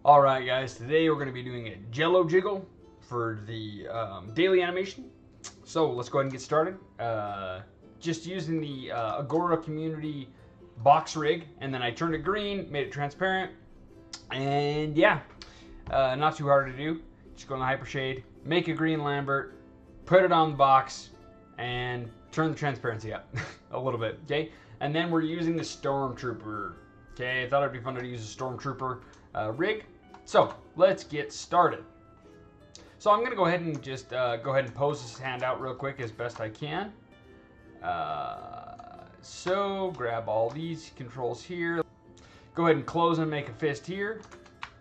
Alright guys, today we're going to be doing a Jello jiggle for the daily animation. So let's go ahead and get started. Just using the Agora community box rig, and then I turned it green, made it transparent, and yeah, not too hard to do. Just go in the hypershade, make a green Lambert, put it on the box, and turn the transparency up a little bit, okay? And then we're using the Stormtrooper. Okay, I thought it'd be fun to use a Stormtrooper rig. So let's get started. So I'm gonna go ahead and just go ahead and pose this hand out real quick as best I can. So grab all these controls here. Go ahead and close and make a fist here.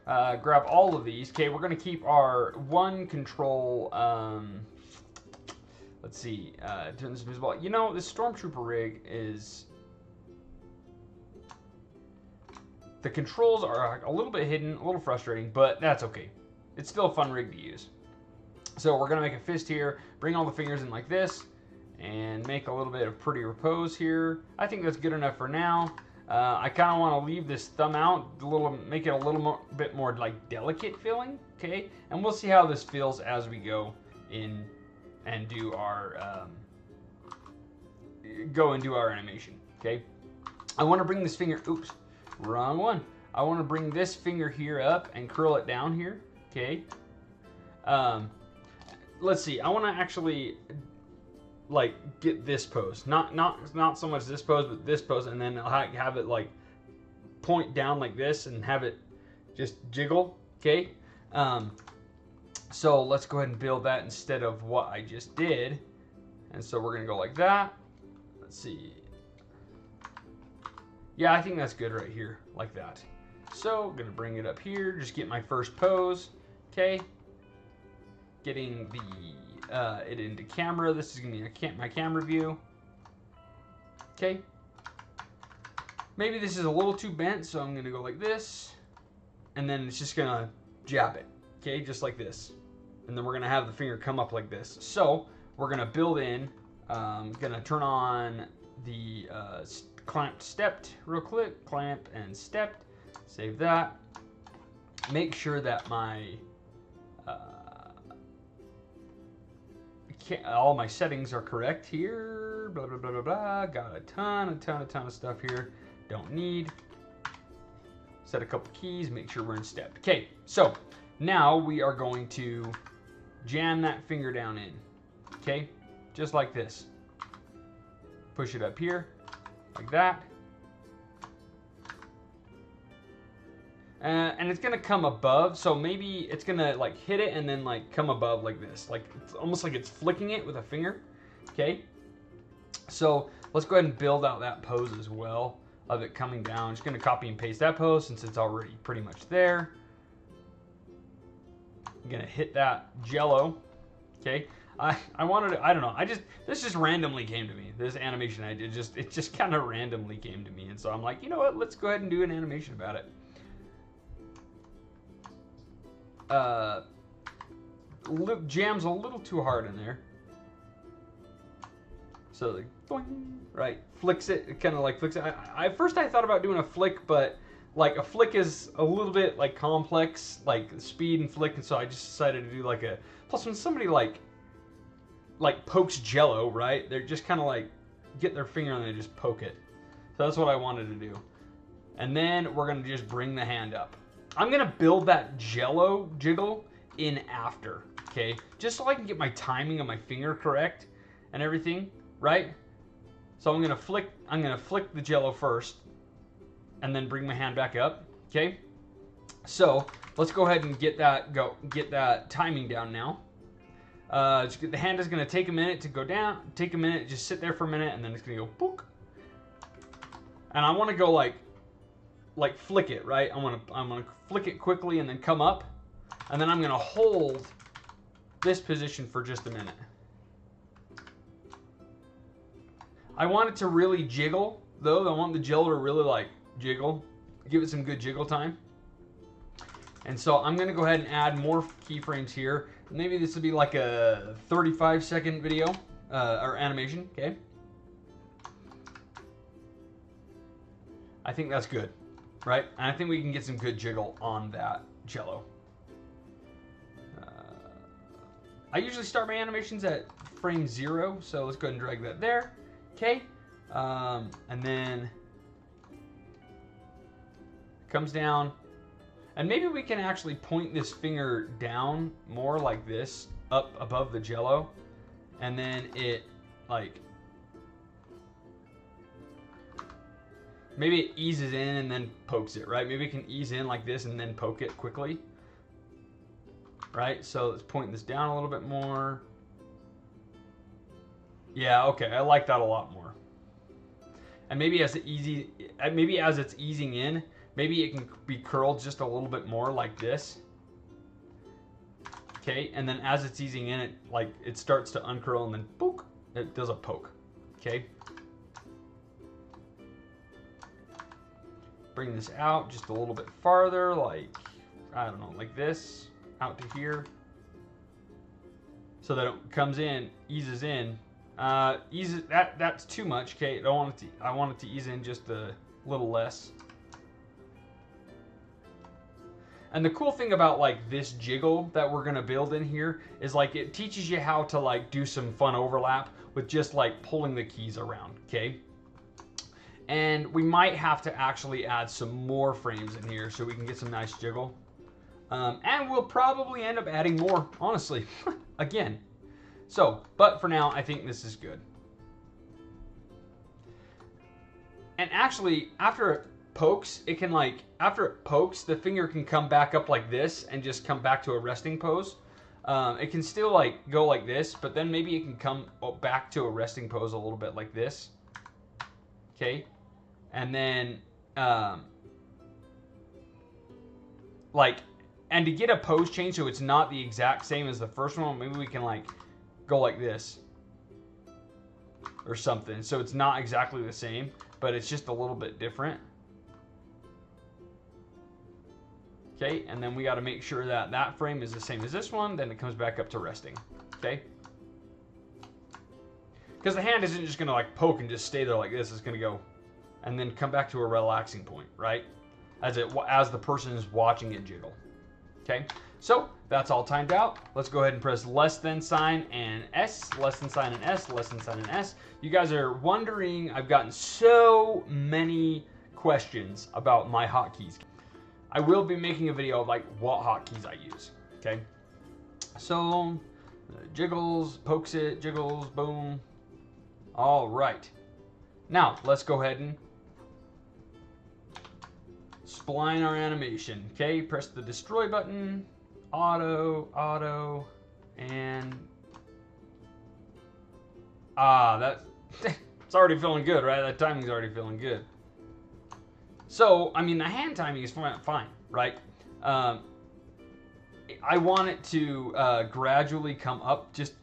Grab all of these. Okay, we're gonna keep our one control. Let's see. Turn this invisible. You know, this Stormtrooper rig is. The controls are a little bit hidden, a little frustrating, but that's okay. It's still a fun rig to use. So we're going to make a fist here, bring all the fingers in like this, and make a little bit of pretty repose here. I think that's good enough for now. I kind of want to leave this thumb out, make it a little bit more like delicate feeling, okay? And we'll see how this feels as we go in and do our animation, okay? I want to bring this finger, oops. Wrong one. I want to bring this finger here up and curl it down here. Okay. Let's see. I want to actually like get this pose. Not so much this pose, but this pose, and then I'll have it like point down like this and have it just jiggle. Okay. So let's go ahead and build that instead of what I just did. And so we're gonna go like that. Let's see. Yeah, I think that's good right here, like that. So, I'm gonna bring it up here, just get my first pose, okay? Getting the it into camera. This is gonna be my camera view, okay? Maybe this is a little too bent, so I'm gonna go like this, and then it's just gonna jab it, okay? Just like this, and then we're gonna have the finger come up like this. So, we're gonna build in. Gonna turn on the clamped stepped real quick, clamp and stepped, save that. Make sure that my all my settings are correct here, blah blah blah blah blah. Got a ton of stuff here, don't need. Set a couple keys, make sure we're in stepped. Okay, so now we are going to jam that finger down in, okay, just like this. Push it up here like that, and it's gonna come above, so maybe it's gonna like hit it and then like come above like this, like it's almost like it's flicking it with a finger. Okay, so let's go ahead and build out that pose as well of it coming down. Just gonna copy and paste that pose since it's already pretty much there. I'm gonna hit that Jell-O. Okay, I wanted to, I don't know, this just randomly came to me. This animation I did, it just kind of randomly came to me. And so I'm like, you know what, let's go ahead and do an animation about it. Jams a little too hard in there. So like, boing, right, flicks it, kind of like flicks it. At first I thought about doing a flick, but like a flick is a little bit like complex, like speed and flick. And so I just decided to do like a, plus when somebody like pokes Jell-O, right? They're just kind of like get their finger and they just poke it. So that's what I wanted to do. And then we're gonna just bring the hand up. I'm gonna build that Jell-O jiggle in after, okay? Just so I can get my timing of my finger correct and everything, right? So I'm gonna flick the Jell-O first and then bring my hand back up, okay? So let's go ahead and get that timing down now. The hand is going to take a minute to go down, just sit there for a minute, and then it's going to go book. And I want to go like flick it, right? I'm going to flick it quickly and then come up, and then I'm going to hold this position for just a minute. I want it to really jiggle, though. I want the Jello to really like jiggle, give it some good jiggle time. And so I'm going to go ahead and add more keyframes here. Maybe this will be like a 35-second video or animation, okay? I think that's good, right? And I think we can get some good jiggle on that Jello. I usually start my animations at frame 0, so let's go ahead and drag that there. Okay, and then comes down, and maybe we can actually point this finger down more like this, up above the Jello, and then it like maybe it eases in and then pokes it, right? Maybe it can ease in like this and then poke it quickly. Right, so let's point this down a little bit more. Yeah, okay, I like that a lot more. And maybe as it's easing in, maybe it can be curled just a little bit more like this. Okay, and then as it's easing in, it starts to uncurl and then poke. It does a poke. Okay. Bring this out just a little bit farther, like I don't know, like this. Out to here, so that it comes in, eases in, eases. That's too much. Okay, I want it to ease in just a little less. And the cool thing about like this jiggle that we're gonna build in here is like it teaches you how to like do some fun overlap with just like pulling the keys around. Okay. And we might have to actually add some more frames in here so we can get some nice jiggle. And we'll probably end up adding more, honestly, again. So, but for now, I think this is good. And actually, after it pokes, it can like, after it pokes, the finger can come back up like this and just come back to a resting pose. It can still like go like this, but then maybe it can come back to a resting pose a little bit like this. Okay. And then, and to get a pose change so it's not the exact same as the first one, maybe we can like go like this or something. So it's not exactly the same, but it's just a little bit different. Okay, and then we got to make sure that that frame is the same as this one. Then it comes back up to resting. Okay. Because the hand isn't just going to like poke and just stay there like this. It's going to go and then come back to a relaxing point, right? As the person is watching it jiggle. Okay, so that's all timed out. Let's go ahead and press less than sign and S, less than sign and S, less than sign and S. You guys are wondering, I've gotten so many questions about my hotkeys. I will be making a video of like what hotkeys I use. Okay, so jiggles, pokes it, jiggles, boom. All right, now let's go ahead and spline our animation. Okay, press the destroy button, auto, and that it's already feeling good, right? That timing's already feeling good. So, I mean, the hand timing is fine, right? I want it to gradually come up, just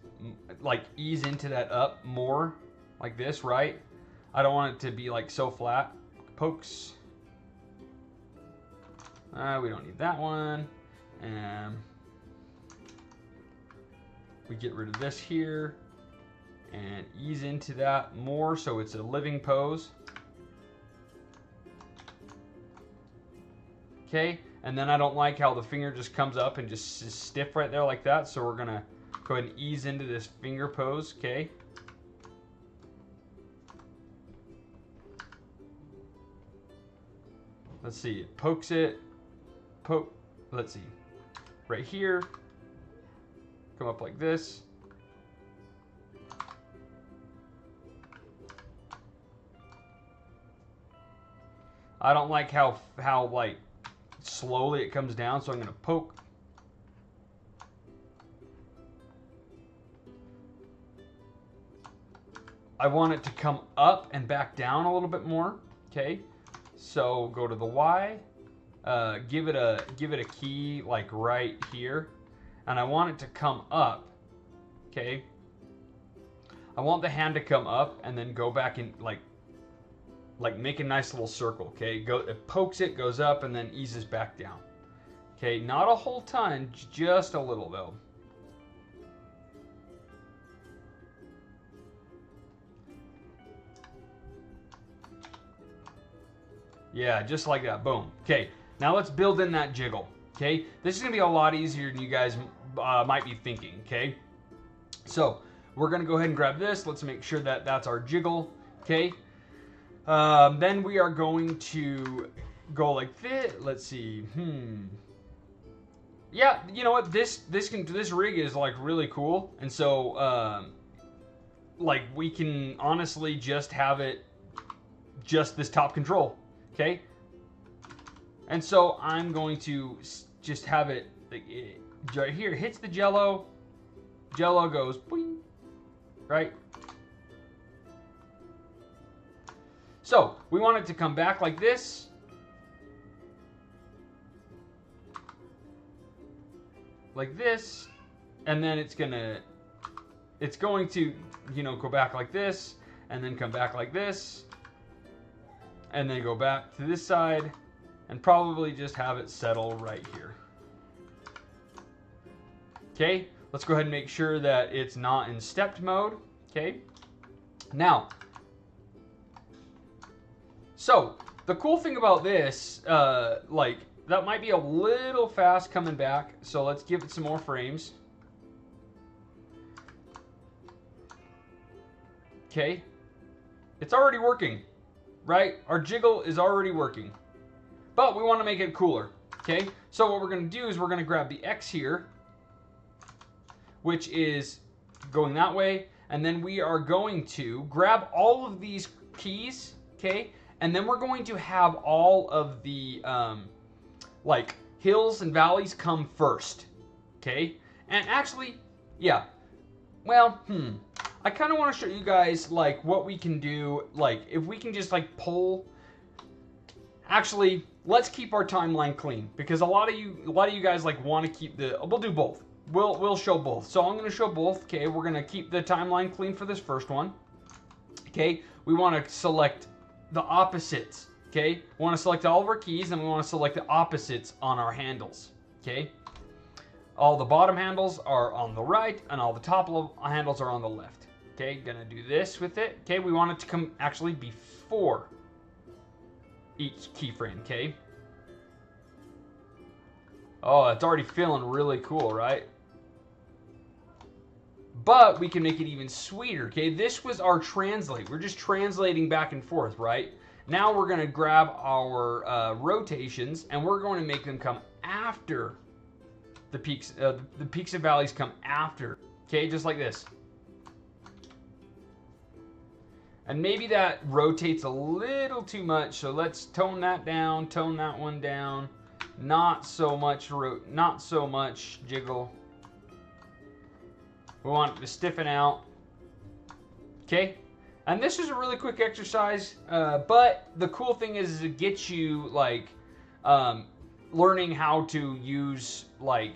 like ease into that up more, like this, right? I don't want it to be like so flat. Pokes. We don't need that one. And we get rid of this here and ease into that more so it's a living pose. Okay, and then I don't like how the finger just comes up and just is stiff right there like that, so we're gonna go ahead and ease into this finger pose. Okay. Let's see, it pokes it. Let's see, right here, come up like this. I don't like how like slowly it comes down, so I'm gonna poke. I want it to come up and back down a little bit more. Okay, so go to the Y. Give it a key like right here, and I want it to come up. Okay, I want the hand to come up and then go back in like make a nice little circle. Okay, it pokes it, goes up, and then eases back down. Okay, not a whole ton, just a little though. Yeah, just like that. Boom. Okay. Now let's build in that jiggle. Okay, this is gonna be a lot easier than you guys might be thinking. Okay, so we're gonna go ahead and grab this. Let's make sure that that's our jiggle. Okay, then we are going to go like this. Let's see. Yeah, you know what? This rig is like really cool, and so like we can honestly just have it just this top control. Okay. And so I'm going to just have it like, right here. Hits the Jello. Jello goes boing, right? So we want it to come back like this. Like this. And then it's going to, you know, go back like this. And then come back like this. And then go back to this side. And probably just have it settle right here. Okay, let's go ahead and make sure that it's not in stepped mode. Okay, now, so the cool thing about this, like that might be a little fast coming back. So let's give it some more frames. Okay, it's already working, right? Our jiggle is already working. But we want to make it cooler, okay? So what we're going to do is we're going to grab the X here, which is going that way, and then we are going to grab all of these keys, okay? And then we're going to have all of the, like, hills and valleys come first, okay? And actually, yeah, well, I kind of want to show you guys, like, what we can do, like, if we can just, like, pull. Actually, let's keep our timeline clean because a lot of you guys like want to keep the. We'll do both. We'll show both. So I'm going to show both. Okay, we're going to keep the timeline clean for this first one. Okay, we want to select the opposites. Okay, we want to select all of our keys and we want to select the opposites on our handles. Okay, all the bottom handles are on the right and all the top handles are on the left. Okay, gonna do this with it. Okay, we want it to come actually before each keyframe, okay? Oh, it's already feeling really cool, right? But we can make it even sweeter, okay? This was our translate. We're just translating back and forth, right? Now we're going to grab our rotations, and we're going to make them come after the peaks. The peaks and valleys come after, okay? Just like this. And maybe that rotates a little too much, so let's tone that down, tone that one down. Not so much jiggle. We want it to stiffen out. Okay? And this is a really quick exercise, but the cool thing is it gets you, like, learning how to use, like,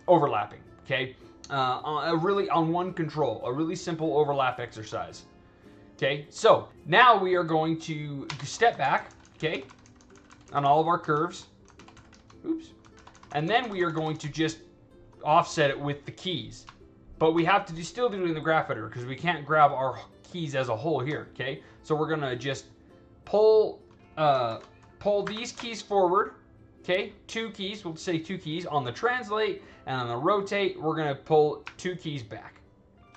overlapping, okay? On one control, a really simple overlap exercise. Okay, so now we are going to step back, okay, on all of our curves. Oops. And then we are going to just offset it with the keys. But we have to still do it in the graph editor because we can't grab our keys as a whole here, okay? So we're going to just pull these keys forward, okay? 2 keys, we'll say 2 keys on the translate, and on the rotate, we're going to pull 2 keys back,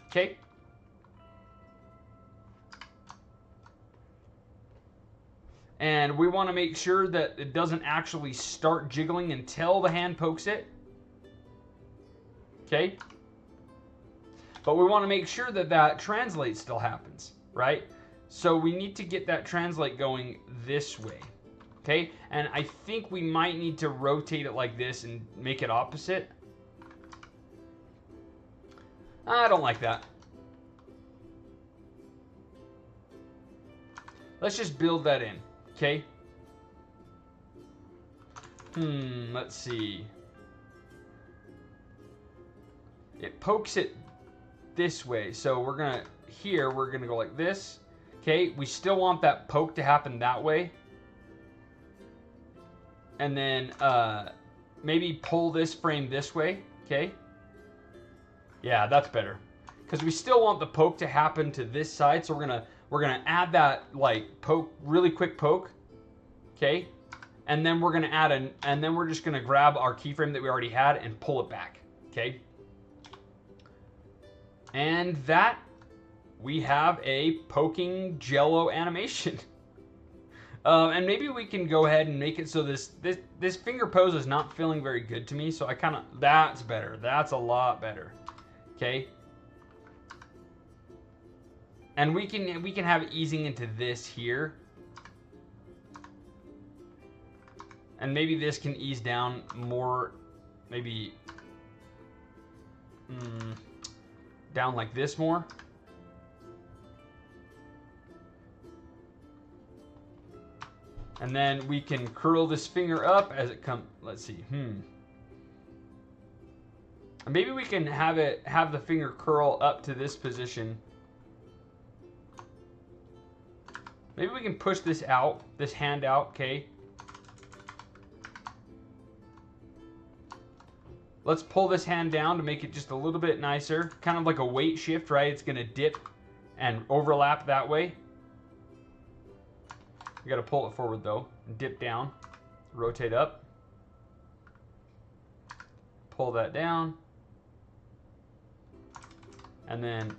okay? And we want to make sure that it doesn't actually start jiggling until the hand pokes it. Okay? But we want to make sure that that translate still happens, right? So we need to get that translate going this way. Okay? And I think we might need to rotate it like this and make it opposite. I don't like that. Let's just build that in. Okay. Let's see. It pokes it this way. So we're going to go like this. Okay. We still want that poke to happen that way. And then maybe pull this frame this way. Okay. Yeah, that's better. Because we still want the poke to happen to this side. So we're gonna add that like poke, really quick poke. Okay. and then we're gonna add and then we're just gonna grab our keyframe that we already had and pull it back. Okay. And that, we have a poking Jello animation. And maybe we can go ahead and make it so this finger pose is not feeling very good to me. So I kind of, that's better. That's a lot better. Okay. And we can have it easing into this here. And maybe this can ease down more, maybe down like this more. And then we can curl this finger up as it comes. Let's see. And maybe we can have the finger curl up to this position. Maybe we can push this out, this hand out, okay? Let's pull this hand down to make it just a little bit nicer. Kind of like a weight shift, right? It's gonna dip and overlap that way. We gotta pull it forward though. Dip down, rotate up. Pull that down. And then,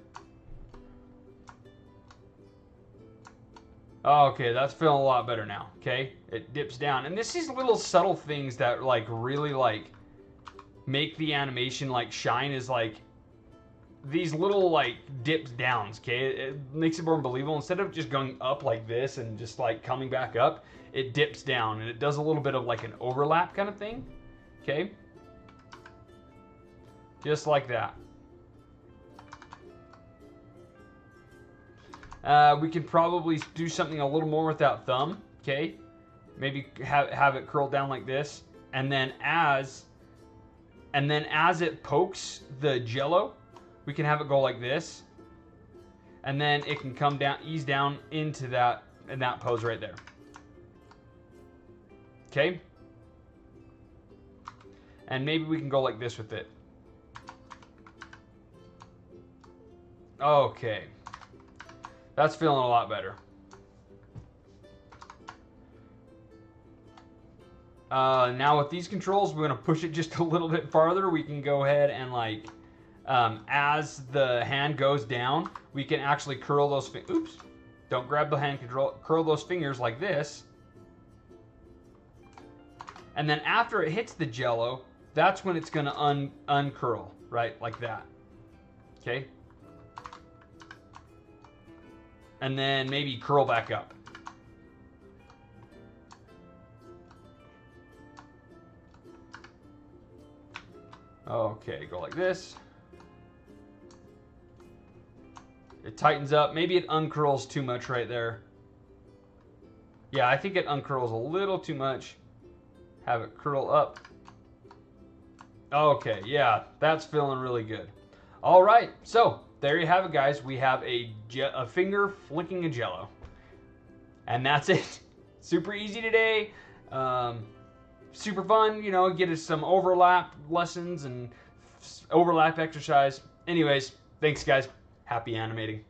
okay, that's feeling a lot better now, okay? It dips down. And this is little subtle things that like really like make the animation like shine, is like these little like dips downs, okay? It makes it more believable. Instead of just going up like this and just like coming back up, it dips down and it does a little bit of like an overlap kind of thing, okay? Just like that. We could probably do something a little more with that thumb, okay? Maybe have it curled down like this, and then as it pokes the Jello, we can have it go like this, and then it can come down, ease down into that in that pose right there. Okay? And maybe we can go like this with it. Okay. That's feeling a lot better. Now with these controls, we're going to push it just a little bit farther. We can go ahead and like, as the hand goes down, we can actually curl those, oops, don't grab the hand control, curl those fingers like this. And then after it hits the Jello, that's when it's going to uncurl, right? Like that. Okay? And then maybe curl back up. Okay, go like this. It tightens up. Maybe it uncurls too much right there. Yeah, I think it uncurls a little too much. Have it curl up. Okay, yeah, that's feeling really good. All right, so there you have it, guys. We have a finger flicking a Jello. And that's it. Super easy today. Super fun, you know, get us some overlap lessons and overlap exercise. Anyways, thanks, guys. Happy animating.